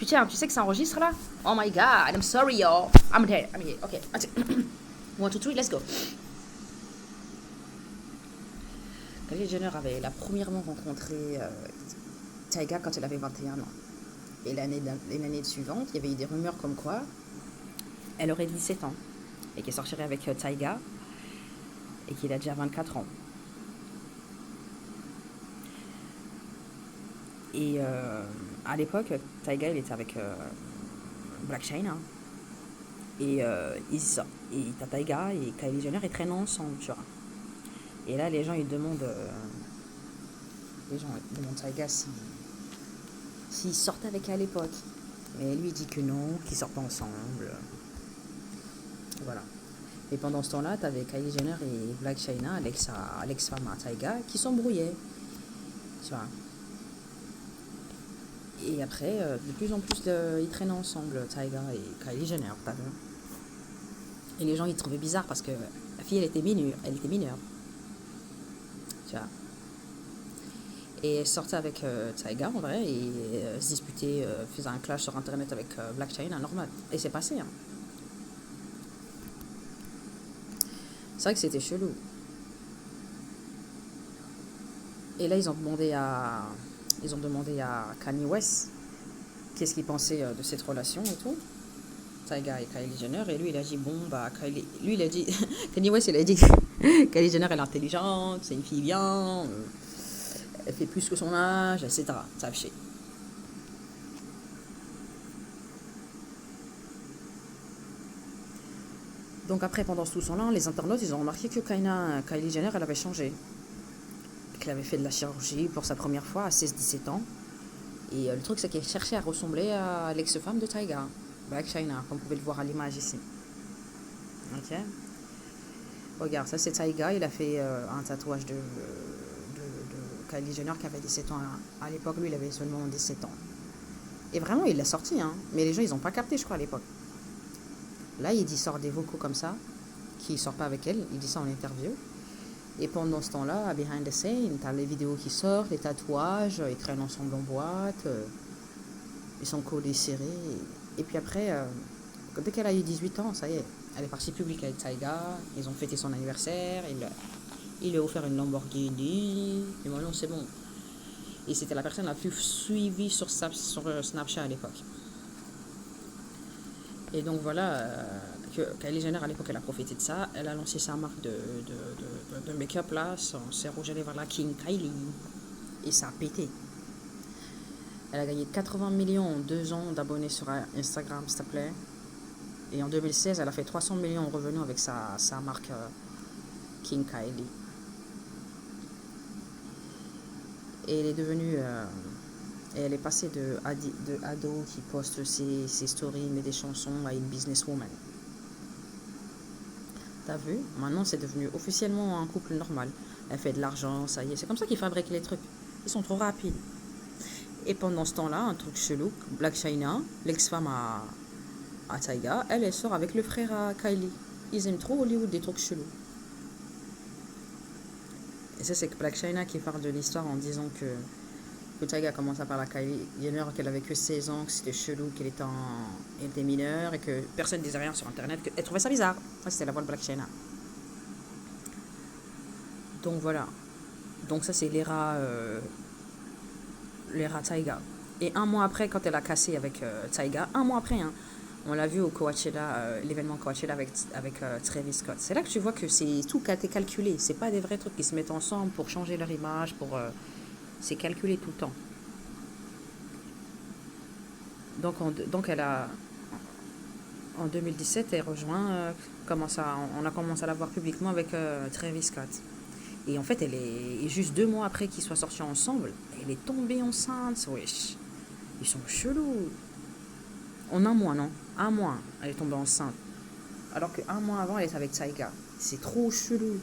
Putain, tu sais que ça enregistre là? Oh my god, I'm sorry y'all. I'm here. Ok. One, two, three, let's go. Kylie Jenner avait la premièrement rencontré Tyga quand elle avait 21 ans. Et l'année suivante, il y avait eu des rumeurs comme quoi elle aurait 17 ans et qu'elle sortirait avec Tyga et qu'il a déjà 24 ans. Et à l'époque, Tyga, il était avec Black China. Et t'as Tyga et Kylie Jenner, ils traînent ensemble, tu vois. Et là, les gens, ils demandent Tyga s'ils sortaient avec elle à l'époque. Mais lui, il dit que non, qu'ils sortent pas ensemble. Voilà. Et pendant ce temps-là, t'avais Kylie Jenner et Black China, l'ex-femme à Tyga, qui s'embrouillaient. Tu vois. Et après, de plus en plus, ils traînaient ensemble, Tyga et Kylie Jenner, t'as vu. Et les gens, ils trouvaient bizarre parce que la fille, elle était mineure. Tu vois. Et elle sortait avec Tyga, en vrai, et se disputait, faisait un clash sur Internet avec Black China, normal. Et c'est passé, hein. C'est vrai que c'était chelou. Et là, ils ont demandé à Kanye West qu'est-ce qu'il pensait de cette relation et tout. Tyga et Kylie Jenner. Et lui, il a dit, bon, bah, lui, il a dit, Kanye West, il a dit que Kylie Jenner, elle est intelligente, c'est une fille bien, elle fait plus que son âge, etc. Ça a fait. Donc après, pendant tout ce temps-là, les internautes, ils ont remarqué que Kylie Jenner, elle avait changé. Qu'elle avait fait de la chirurgie pour sa première fois à 16-17 ans. Et le truc, c'est qu'elle cherchait à ressembler à l'ex-femme de Tyga, Black China, comme vous pouvez le voir à l'image ici. Ok. Regarde, ça c'est Tyga, il a fait un tatouage de Kylie Jenner qui avait 17 ans. À l'époque, lui, il avait seulement 17 ans. Et vraiment, il l'a sorti, hein. Mais les gens, ils n'ont pas capté, je crois, à l'époque. Là, il sort des vocaux comme ça, qui ne sort pas avec elle, il dit ça en interview. Et pendant ce temps-là, à Behind the Scene, t'as les vidéos qui sortent, les tatouages, ils traînent ensemble en boîte, ils sont collés serrés. Et puis après, dès qu'elle a eu 18 ans, ça y est, elle est partie publique avec Tyga, ils ont fêté son anniversaire, il lui a offert une Lamborghini, et maintenant c'est bon. Et c'était la personne la plus suivie sur Snapchat à l'époque. Et donc voilà, que Kylie Jenner à l'époque elle a profité de ça, elle a lancé sa marque de make-up là, c'est rouge à lèvres là, King Kylie, et ça a pété. Elle a gagné 80 millions en 2 ans d'abonnés sur Instagram, s'il te plaît. Et en 2016, elle a fait 300 millions en revenus avec sa marque King Kylie. Et elle est devenue... et elle est passée de ado qui poste ses stories, mais des chansons, à une businesswoman. T'as vu? Maintenant, c'est devenu officiellement un couple normal. Elle fait de l'argent, ça y est. C'est comme ça qu'ils fabriquent les trucs. Ils sont trop rapides. Et pendant ce temps-là, un truc chelou, Black China, l'ex-femme à Tyga, elle sort avec le frère à Kylie. Ils aiment trop Hollywood, des trucs chelous. Et ça, c'est que Black China qui parle de l'histoire en disant que Tyga a commencé à parler à Kylie Jenner, qu'elle avait que 16 ans, que c'était chelou, qu'elle était mineure et que personne ne disait rien sur Internet, qu'elle trouvait ça bizarre. Ça, c'était la voix de Black China. Donc voilà. Donc ça, c'est l'era Tyga. Et un mois après, quand elle a cassé avec Tyga, un mois après, hein, on l'a vu au Coachella, l'événement Coachella avec Travis Scott. C'est là que tu vois que c'est tout qui a été calculé. C'est pas des vrais trucs qui se mettent ensemble pour changer leur image, c'est calculé tout le temps. Donc elle a, en 2017, elle rejoint, on a commencé à la voir publiquement avec Travis Scott. Et en fait, elle est juste 2 mois après qu'ils soient sortis ensemble, elle est tombée enceinte. Wesh, ils sont chelous. En un mois, non? Un mois, elle est tombée enceinte. Alors qu'un mois avant, elle est avec Tyga. C'est trop chelou.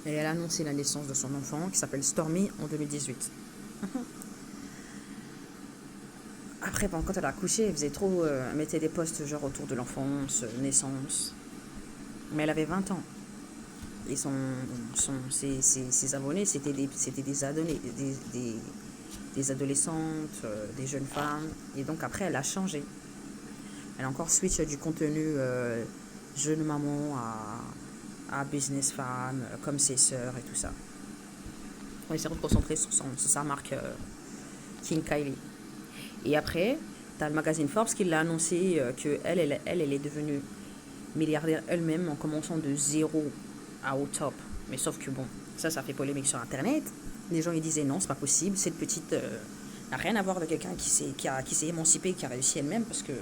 Et elle a annoncé la naissance de son enfant, qui s'appelle Stormy, en 2018. Après, quand elle a accouché, elle faisait trop... elle mettait des posts genre autour de l'enfance, naissance. Mais elle avait 20 ans. Et ses abonnés, c'était des des adolescentes, des jeunes femmes. Et donc après, elle a changé. Elle a encore switch du contenu jeune maman à business femme, comme ses sœurs et tout ça. On essaie de se concentrer sur sa marque King Kylie. Et après, tu as le magazine Forbes qui l'a annoncé qu'elle elle est devenue milliardaire elle-même en commençant de zéro au top. Mais sauf que bon, ça fait polémique sur Internet. Les gens ils disaient non, c'est pas possible. Cette petite n'a rien à voir de quelqu'un qui s'est émancipé, qui a réussi elle-même parce que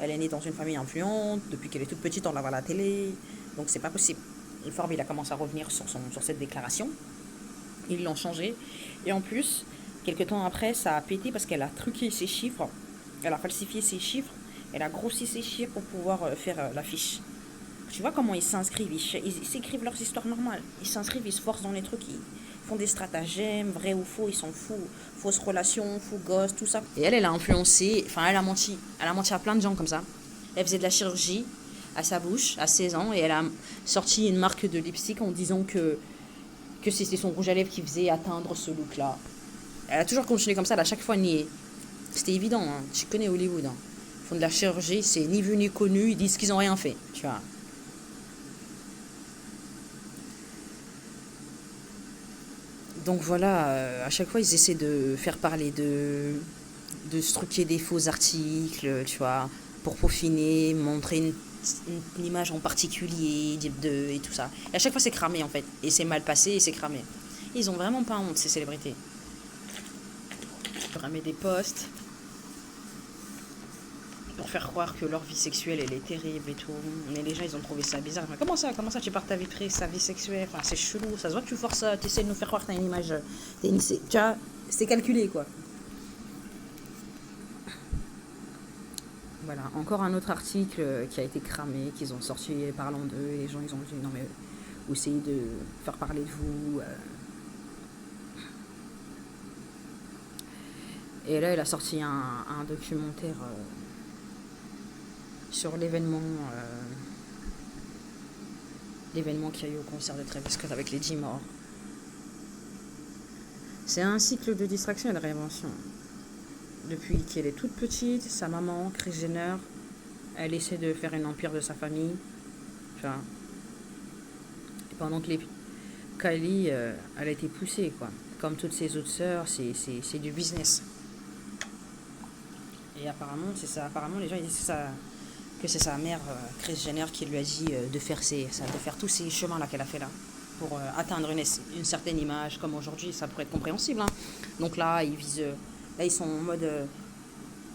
elle est née dans une famille influente. Depuis qu'elle est toute petite, on la voit à la télé. Donc c'est pas possible. Le Forbes il a commencé à revenir sur cette déclaration. Ils l'ont changé. Et en plus, quelques temps après, ça a pété parce qu'elle a truqué ses chiffres. Elle a falsifié ses chiffres. Elle a grossi ses chiffres pour pouvoir faire l'affiche. Tu vois comment ils s'inscrivent, ils s'écrivent leurs histoires normales. Ils s'inscrivent, ils se forcent dans les trucs, ils font des stratagèmes, vrai ou faux, ils s'en foutent. Fausses relations, faux gosses, tout ça. Et elle a influencé, enfin elle a menti. Elle a menti à plein de gens comme ça. Elle faisait de la chirurgie à sa bouche à 16 ans et elle a sorti une marque de lipstick en disant que c'était son rouge à lèvres qui faisait atteindre ce look-là. Elle a toujours continué comme ça, elle a chaque fois nié. C'était évident, hein. Tu connais Hollywood. Hein. Ils font de la chirurgie, c'est ni vu ni connu, ils disent qu'ils n'ont rien fait, tu vois. Donc voilà, à chaque fois ils essaient de faire parler de se truquer des faux articles, tu vois, pour peaufiner, montrer une image en particulier et tout ça. Et à chaque fois c'est cramé en fait, et c'est mal passé et c'est cramé. Ils ont vraiment pas honte ces célébrités. Cramer des posts pour faire croire que leur vie sexuelle elle est terrible et tout. Mais les gens ils ont trouvé ça bizarre. Mais comment ça tu parles ta vie privée, sa vie sexuelle, enfin c'est chelou, ça se voit que tu forces, tu essaies de nous faire croire que t'as une image, tu vois, c'est calculé quoi. Voilà, encore un autre article qui a été cramé, qu'ils ont sorti parlant d'eux, et les gens ils ont dit non mais vous essayez de faire parler de vous. Et là elle a sorti un documentaire sur l'événement qu'il y a eu au concert de Travis Scott avec les 10 morts. C'est un cycle de distraction et de réinvention. Depuis qu'elle est toute petite, sa maman, Kris Jenner, elle essaie de faire un empire de sa famille. Enfin, et pendant que Kylie, elle a été poussée, quoi. Comme toutes ses autres sœurs, c'est du business. Et apparemment, c'est ça. Apparemment, les gens ils disent que c'est sa mère, Kris Jenner, qui lui a dit de faire tous ces chemins-là qu'elle a fait là. Pour atteindre une certaine image, comme aujourd'hui, ça pourrait être compréhensible. Hein. Donc là, là, ils sont en mode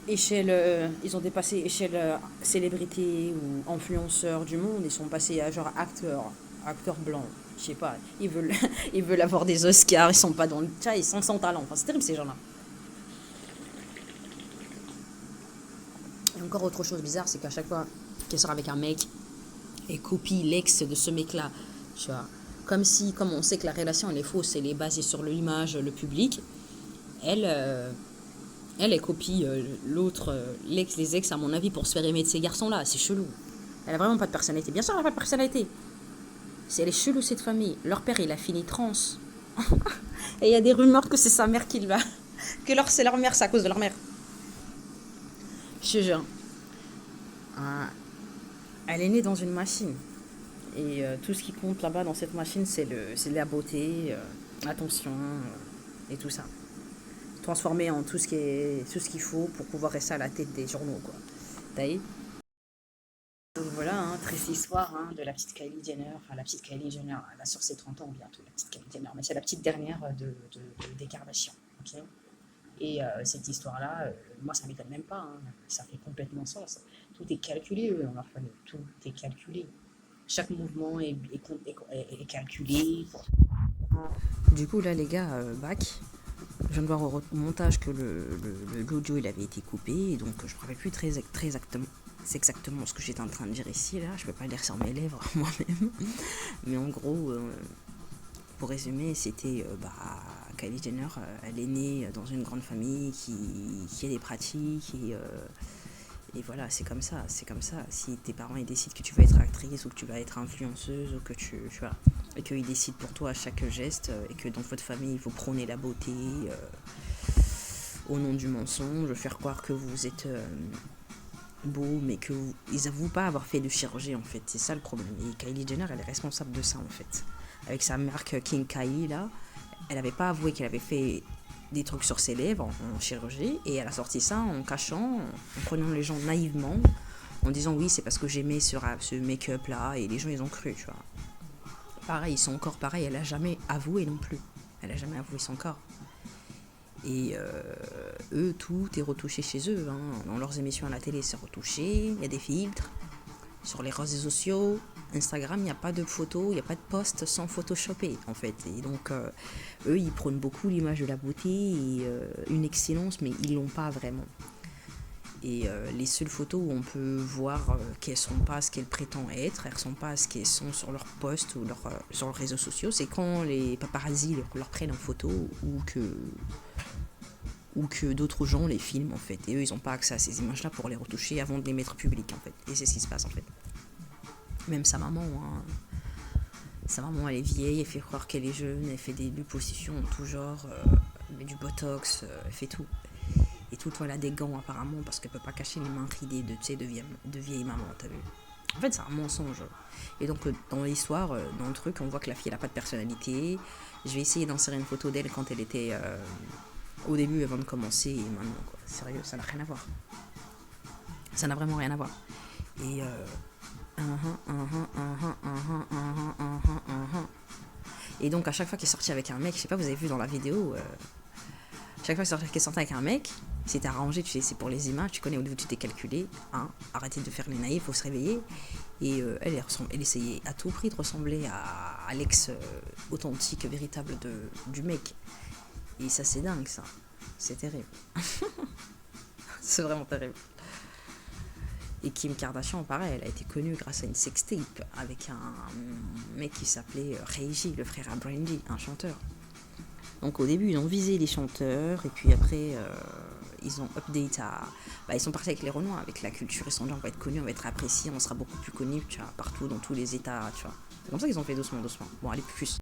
échelle, ils ont dépassé échelle célébrité ou influenceur du monde. Ils sont passés à genre acteur blanc. Je sais pas, ils veulent avoir des Oscars, ils sont pas dans le chat, ils sont sans talent. Enfin, c'est terrible ces gens-là. Et encore autre chose bizarre, c'est qu'à chaque fois qu'elle sort avec un mec, elle copie l'ex de ce mec-là. Tu vois, comme on sait que la relation elle est fausse, elle est basée sur l'image, le public, elle copie l'autre, les ex à mon avis pour se faire aimer de ces garçons-là. C'est chelou. Elle a vraiment pas de personnalité. Bien sûr, elle a pas de personnalité. Elle est chelou cette famille. Leur père il a fini trans. Et il y a des rumeurs que c'est sa mère qui l'a, c'est leur mère, c'est à cause de leur mère. Je te jure. Elle est née dans une machine. Et tout ce qui compte là-bas dans cette machine, c'est la beauté, l'attention et tout ça. Transformé en tout ce qu'il faut pour pouvoir rester à la tête des journaux, quoi. T'as vu? Donc voilà, hein, triste histoire de la petite Kylie Jenner. Enfin, la petite Kylie Jenner, elle a sur ses 30 ans bientôt, la petite Kylie Jenner. Mais c'est la petite dernière des Kardashian. Okay, et cette histoire-là, moi, ça ne m'étonne même pas. Hein, ça fait complètement sens. Tout est calculé, dans leur famille. Tout est calculé. Chaque mouvement est calculé. Du coup, là, les gars, back. Je viens de voir au montage que l'audio il avait été coupé, et donc je ne me rappelle plus très exactement. C'est exactement ce que j'étais en train de dire ici, là. Je peux pas le dire sur mes lèvres moi-même. Mais en gros, pour résumer, c'était Kylie Jenner, elle est née dans une grande famille qui a des pratiques et voilà, c'est comme ça. Si tes parents ils décident que tu vas être actrice ou que tu vas être influenceuse ou que tu vois, et qu'ils décident pour toi à chaque geste et que dans votre famille il faut prôner la beauté, au nom du mensonge, faire croire que vous êtes beau, mais ils avouent pas avoir fait de chirurgie en fait. C'est ça le problème. Et Kylie Jenner, elle est responsable de ça en fait. Avec sa marque King Kylie là, elle avait pas avoué qu'elle avait fait des trucs sur ses lèvres en chirurgie, et elle a sorti ça en cachant, en prenant les gens naïvement, en disant oui c'est parce que j'aimais ce make-up là, et les gens ils ont cru, tu vois. Pareil, son corps pareil, elle a jamais avoué non plus. Elle a jamais avoué son corps. Et eux, tout est retouché chez eux. Hein. Dans leurs émissions à la télé, c'est retouché. Il y a des filtres. Sur les réseaux sociaux, Instagram, il n'y a pas de photos, il n'y a pas de posts sans photoshopper, en fait. Et donc, eux, ils prônent beaucoup l'image de la beauté et une excellence, mais ils l'ont pas vraiment. Et les seules photos où on peut voir qu'elles ne sont pas ce qu'elles prétendent être, elles ne sont pas ce qu'elles sont sur leurs posts ou sur leurs réseaux sociaux, c'est quand les paparazzis leur prennent en photo ou que d'autres gens les filment en fait. Et eux, ils n'ont pas accès à ces images-là pour les retoucher avant de les mettre publiques en fait. Et c'est ce qui se passe en fait. Même sa maman, elle est vieille, elle fait croire qu'elle est jeune, elle fait des liposuctions en tout genre, elle met du botox, elle fait tout. Et tout le temps, elle a des gants apparemment parce qu'elle peut pas cacher les mains ridées de vieille maman, t'as vu. En fait, c'est un mensonge. Et donc, dans l'histoire, dans le truc, on voit que la fille, elle a pas de personnalité. Je vais essayer d'insérer une photo d'elle quand elle était au début, avant de commencer, et maintenant, quoi. Sérieux, ça n'a rien à voir. Ça n'a vraiment rien à voir. Et et donc, à chaque fois qu'elle est sortie avec un mec, je sais pas, vous avez vu dans la vidéo, chaque fois qu'elle est sortie avec un mec, c'est arrangé, tu sais, c'est pour les images, tu connais, au niveau tu t'es calculé, hein, arrêtez de faire les naïfs, faut se réveiller. Et elle essayait à tout prix de ressembler à l'ex authentique, véritable du mec. Et ça, c'est dingue, ça. C'est terrible. C'est vraiment terrible. Et Kim Kardashian, pareil, elle a été connue grâce à une sextape avec un mec qui s'appelait Reiji, le frère à Brandy, un chanteur. Donc au début, ils ont visé les chanteurs, et puis après, ils ont update ils sont partis avec les Renois, avec la culture, ils sont dit on va être connus, on va être appréciés, on sera beaucoup plus connus, tu vois, partout, dans tous les états, tu vois. C'est comme ça qu'ils ont fait doucement. Bon, allez, plus.